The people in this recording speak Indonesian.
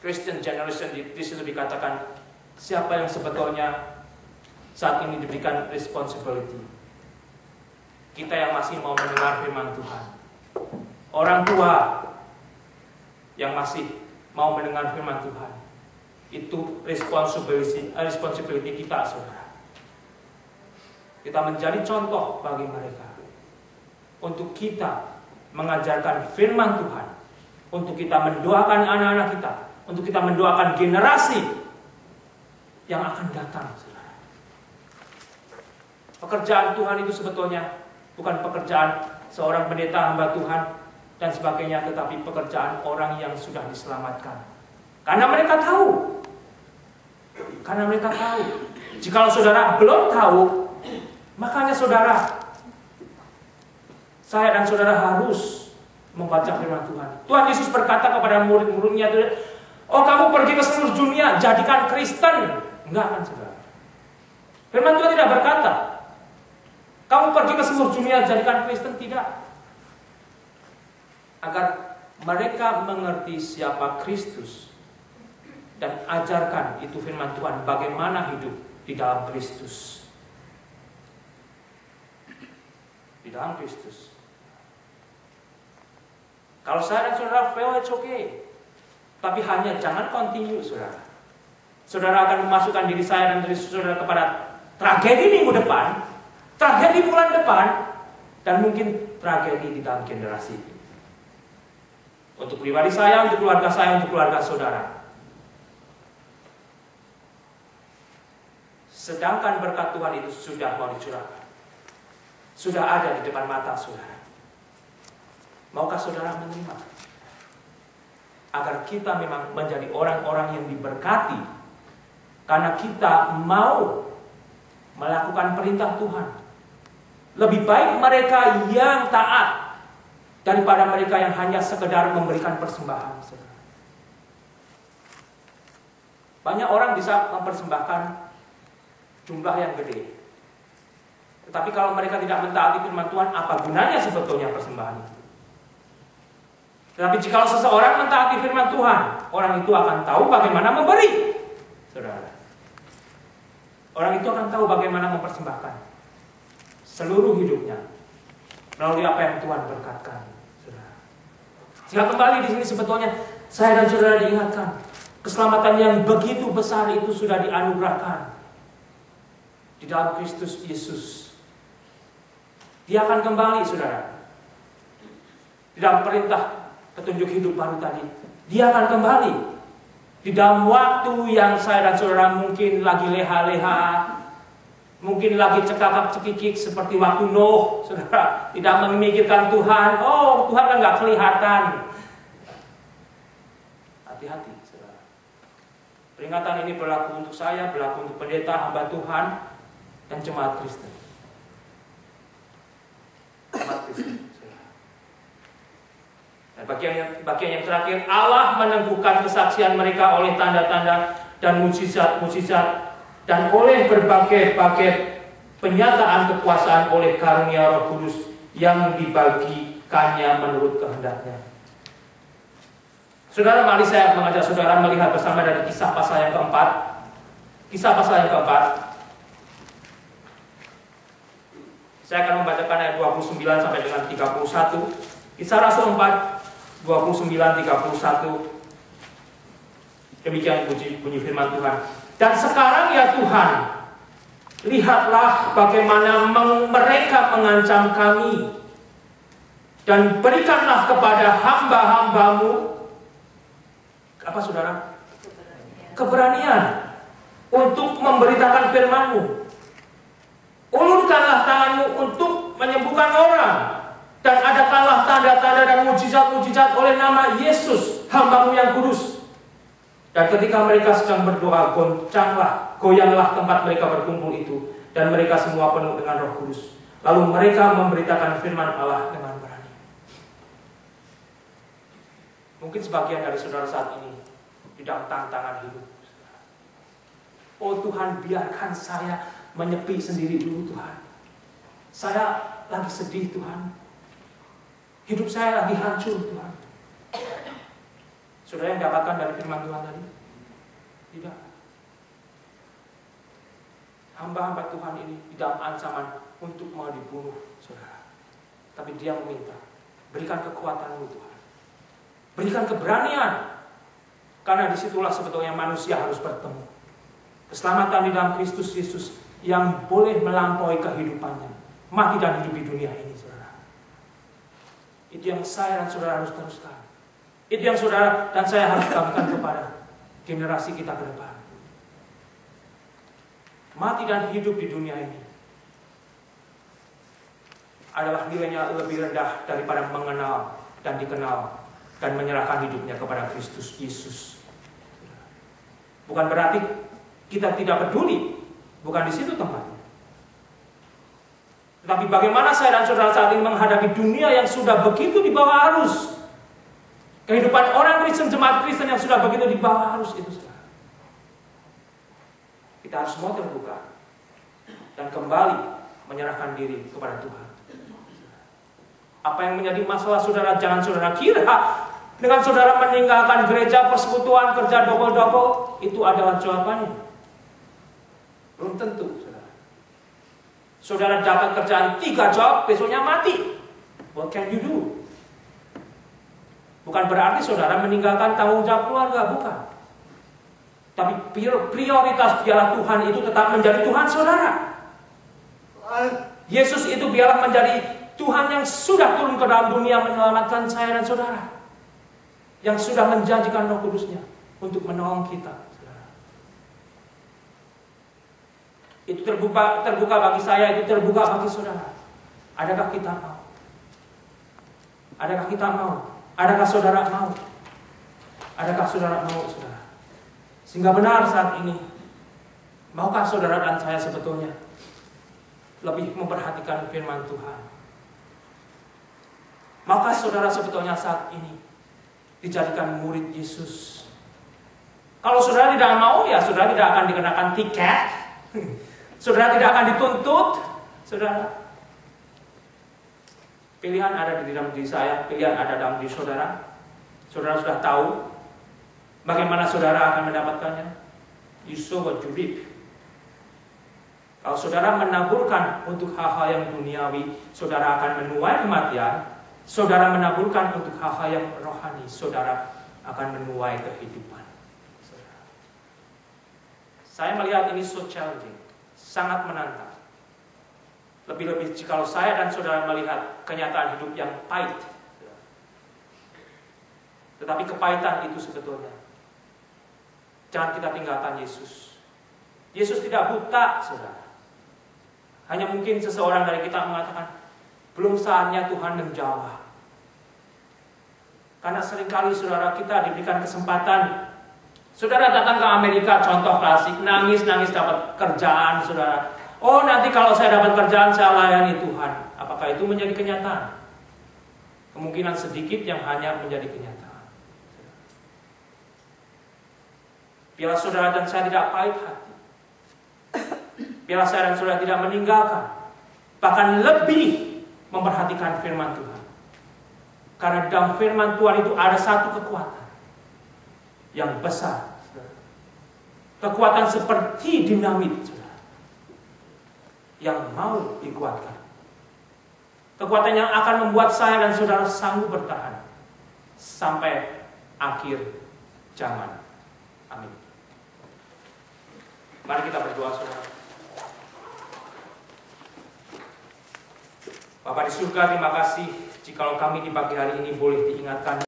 Christian generation di situ dikatakan siapa yang sebetulnya saat ini diberikan responsibility. Kita yang masih mau mendengar firman Tuhan. Orang tua yang masih mau mendengar firman Tuhan. Itu responsibility kita, saudara. Kita menjadi contoh bagi mereka. Untuk kita mengajarkan firman Tuhan. Untuk kita mendoakan anak-anak kita. Untuk kita mendoakan generasi yang akan datang, saudara. Pekerjaan Tuhan itu sebetulnya bukan pekerjaan seorang pendeta hamba Tuhan dan sebagainya, tetapi pekerjaan orang yang sudah diselamatkan. Karena mereka tahu. Jikalau saudara belum tahu, makanya saudara, saya dan saudara harus membaca firman Tuhan. Tuhan Yesus berkata kepada murid-muridnya, oh kamu pergi ke seluruh dunia, jadikan Kristen. Enggak kan saudara. Firman Tuhan tidak berkata, kamu pergi ke seluruh dunia, jadikan Kristen. Tidak. Agar mereka mengerti siapa Kristus. Dan ajarkan itu firman Tuhan, bagaimana hidup di dalam Kristus. Di dalam Kristus. Kalau saya dan saudara fail, it's okay. Tapi hanya jangan continue, saudara. Saudara akan memasukkan diri saya dan diri saudara kepada tragedi minggu depan, tragedi bulan depan, dan mungkin tragedi di dalam generasi ini. Untuk pribadi saya, untuk keluarga saudara. Sedangkan berkat Tuhan itu sudah mau dicurahkan. Sudah ada di depan mata saudara. Maukah saudara menerima? Agar kita memang menjadi orang-orang yang diberkati. Karena kita mau melakukan perintah Tuhan. Lebih baik mereka yang taat daripada mereka yang hanya sekedar memberikan persembahan. Banyak orang bisa mempersembahkan jumlah yang gede. Tetapi kalau mereka tidak mentaati firman Tuhan, apa gunanya sebetulnya persembahan itu? Tetapi jika seseorang mentaati firman Tuhan, orang itu akan tahu bagaimana memberi. Saudara. Orang itu akan tahu bagaimana mempersembahkan seluruh hidupnya melalui apa yang Tuhan berkatkan. Saudara. Jika kembali di sini sebetulnya saya dan saudara diingatkan, keselamatan yang begitu besar itu sudah dianugerahkan di dalam Kristus Yesus. Dia akan kembali, saudara. Di dalam perintah petunjuk hidup baru tadi, dia akan kembali. Di dalam waktu yang saya dan saudara mungkin lagi leha-leha, mungkin lagi cekakak-cekikik seperti waktu Nuh, saudara, tidak memikirkan Tuhan. Oh, Tuhan kan nggak kelihatan. Hati-hati, saudara. Peringatan ini berlaku untuk saya, berlaku untuk pendeta, hamba Tuhan, dan jemaat Kristen. Jemaat Kristen. Dan bagian yang terakhir, Allah meneguhkan kesaksian mereka oleh tanda-tanda dan mukjizat dan oleh berbagai-bagai penyataan kekuasaan oleh karunia Roh Kudus yang dibagikannya menurut kehendaknya. Saudara, mari saya mengajak saudara melihat bersama dari kisah pasal yang keempat. Kisah pasal yang keempat. Saya akan membacakan ayat 29 sampai dengan 31. Kisah Rasul 4, 29-31. Demikian bunyi firman Tuhan. Dan sekarang ya Tuhan, lihatlah bagaimana mereka mengancam kami. Dan berikanlah kepada hamba-hambamu, apa saudara? Keberanian untuk memberitakan firman-Mu. Ulurkanlah tanganmu untuk menyembuhkan orang. Dan adakanlah tanda-tanda dan mujizat-mujizat oleh nama Yesus, hamba-Mu yang kudus. Dan ketika mereka sedang berdoa, goyanglah tempat mereka berkumpul itu. Dan mereka semua penuh dengan Roh Kudus. Lalu mereka memberitakan firman Allah dengan berani. Mungkin sebagian dari saudara saat ini di dalam tantangan hidup. Oh Tuhan, biarkan saya menyepi sendiri dulu Tuhan. Saya lagi sedih Tuhan. Hidup saya lagi hancur Tuhan. Saudara yang dapatkan dari firman Tuhan tadi? Tidak. Hamba-hamba Tuhan ini di dalam ancaman untuk mau dibunuh, saudara. Tapi dia meminta, berikan kekuatan-Mu Tuhan. Berikan keberanian. Karena disitulah sebetulnya manusia harus bertemu. Keselamatan di dalam Kristus Yesus yang boleh melampaui kehidupannya. Mati dan hidup di dunia ini, saudara. Itu yang saya dan saudara harus teruskan. Itu yang saudara dan saya harus lakukan kepada generasi kita ke depan. Mati dan hidup di dunia ini adalah nilainya lebih rendah daripada mengenal dan dikenal dan menyerahkan hidupnya kepada Kristus Yesus. Bukan berarti kita tidak peduli, bukan di situ tempatnya. Tetapi bagaimana saya dan saudara saat ini menghadapi dunia yang sudah begitu di bawah arus, kehidupan orang Kristen, jemaat Kristen yang sudah begitu di bawah arus itu, saudara. Kita harus semua terbuka dan kembali menyerahkan diri kepada Tuhan. Apa yang menjadi masalah saudara, jangan saudara kira dengan saudara meninggalkan gereja, persekutuan, kerja double-double, itu adalah jawabannya. Belum tentu, saudara. Saudara dapat kerjaan 3 job, besoknya mati. What can you do? Bukan berarti saudara meninggalkan tanggung jawab keluarga, bukan. Tapi prioritas biarlah Tuhan itu tetap menjadi Tuhan saudara. Yesus itu biarlah menjadi Tuhan yang sudah turun ke dalam dunia menyelamatkan saya dan saudara. Yang sudah menjanjikan Roh Kudus-Nya untuk menolong kita, saudara. Itu terbuka bagi saya, itu terbuka bagi saudara. Adakah kita mau? Adakah kita mau? Adakah saudara mau? Adakah saudara mau, saudara? Sehingga benar saat ini, maukah saudara dan saya sebetulnya lebih memperhatikan firman Tuhan? Maukah saudara sebetulnya saat ini dijadikan murid Yesus? Kalau saudara tidak mau, ya saudara tidak akan dikenakan tiket. Saudara tidak akan dituntut. Saudara, pilihan ada di dalam diri saya, pilihan ada dalam diri saudara. Saudara sudah tahu bagaimana saudara akan mendapatkannya. You sow what you reap. Kalau saudara menaburkan untuk hal-hal yang duniawi, saudara akan menuai kematian. Saudara menaburkan untuk hal-hal yang rohani, saudara akan menuai kehidupan. Saya melihat ini so challenging, sangat menantang. Lebih-lebih jikalau saya dan saudara melihat kenyataan hidup yang pahit. Tetapi kepahitan itu sebetulnya, jangan kita tinggalkan Yesus. Yesus tidak buta, saudara. Hanya mungkin seseorang dari kita mengatakan, belum saatnya Tuhan menjawab. Karena seringkali saudara kita diberikan kesempatan. Saudara datang ke Amerika, contoh klasik, nangis-nangis dapat kerjaan, saudara. Oh, nanti kalau saya dapat kerjaan, saya layani Tuhan. Apakah itu menjadi kenyataan? Kemungkinan sedikit yang hanya menjadi kenyataan. Biarlah saudara dan saya tidak pahit hati. Biarlah saya dan saudara tidak meninggalkan, bahkan lebih memperhatikan firman Tuhan. Karena dalam firman Tuhan itu ada satu kekuatan yang besar. Kekuatan seperti dinamit, saudara, yang mau dikuatkan. Kekuatan yang akan membuat saya dan saudara sanggup bertahan sampai akhir zaman. Amin. Mari kita berdoa, saudara. Bapa di surga, terima kasih jikalau kami di pagi hari ini boleh diingatkan